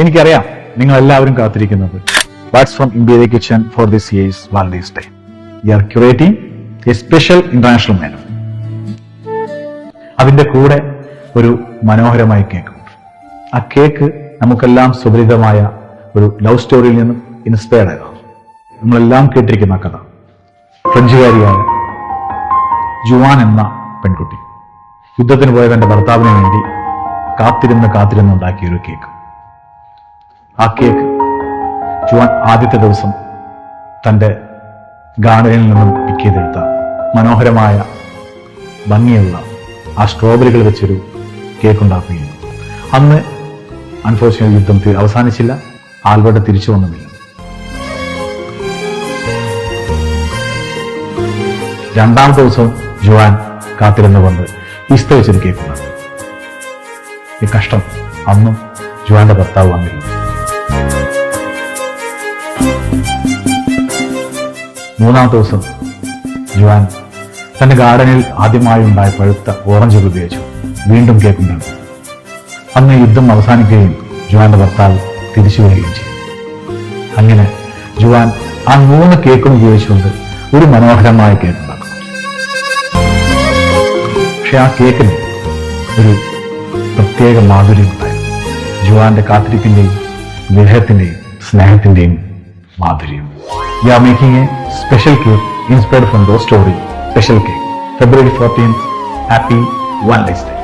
എനിക്കറിയാം നിങ്ങൾ എല്ലാവരും കാത്തിരിക്കുന്നത് what's from India kitchen for this year's Valentine's Day. We are curating a special international menu. അതിന്റെ കൂടെ ഒരു മനോഹരമായ കേക്ക് ഉണ്ട്. ആ കേക്ക് നമുക്കെല്ലാം സുപരിചിതമായ ഒരു ലവ് സ്റ്റോറിയിൽ നിന്നും ഇൻസ്പയർഡ് ആയതാണ്. നമ്മളെല്ലാം കേട്ടിരിക്കുന്ന കഥ. ഫ്രഞ്ചുകാരിയായ ജുവാൻ എന്ന പെൺകുട്ടി യുദ്ധത്തിന് പോയ തന്റെ ഭർത്താവിന് വേണ്ടി കാത്തിരുന്ന് ഉണ്ടാക്കിയ ഒരു കേക്ക്. ആ കേക്ക് ജുവാൻ ആദ്യത്തെ ദിവസം തന്റെ ഗാർഡനിൽ നിന്നും പിക്ക് ചെയ്തെടുത്ത മനോഹരമായ ഭംഗിയുള്ള ആ സ്ട്രോബെറികൾ വെച്ചൊരു കേക്ക് ഉണ്ടാക്കുകയും അന്ന് അൺഫോർച്യുനേറ്റ് യുദ്ധം അവസാനിച്ചില്ല. ആൽബർട്ട് തിരിച്ചു വന്നുമില്ല. രണ്ടാമത്തെ ദിവസവും ജുവാൻ കാത്തിരുന്നുകൊണ്ട് ഈസ്റ്റർ വെച്ചൊരു കേക്ക് ഉണ്ടാക്കി. ഈ കഷ്ടം, അന്നും ജുവാന്റെ ഭർത്താവ് വന്നില്ല. മൂന്നാമത്തെ ദിവസം ജുവാൻ തന്റെ ഗാർഡനിൽ ആദ്യമായി ഉണ്ടായ പഴുത്ത ഓറഞ്ചുകൾ ഉപയോഗിച്ചു വീണ്ടും കേക്ക് ഉണ്ടാക്കി. അന്ന് യുദ്ധം അവസാനിക്കുകയും ജുവാന്റെ ഭർത്താവ് തിരിച്ചു വരികയും ചെയ്തു. അങ്ങനെ ജുവാൻ ആ 3 കേക്കും ഉപയോഗിച്ചുകൊണ്ട് ഒരു മനോഹരമായ കേക്ക് ഉണ്ടാക്കുന്നു. പക്ഷെ ആ കേക്കിന് ഒരു പ്രത്യേക മാധുര്യം ഉണ്ടായിരുന്നു. ജുവാന്റെ കാത്തിരിപ്പിന്റെയും വിരഹത്തിന്റെയും സ്നേഹത്തിന്റെയും മാധുര്യം. We are making a special cake inspired from those story. Special cake. February 14th. Happy Valentine's Day.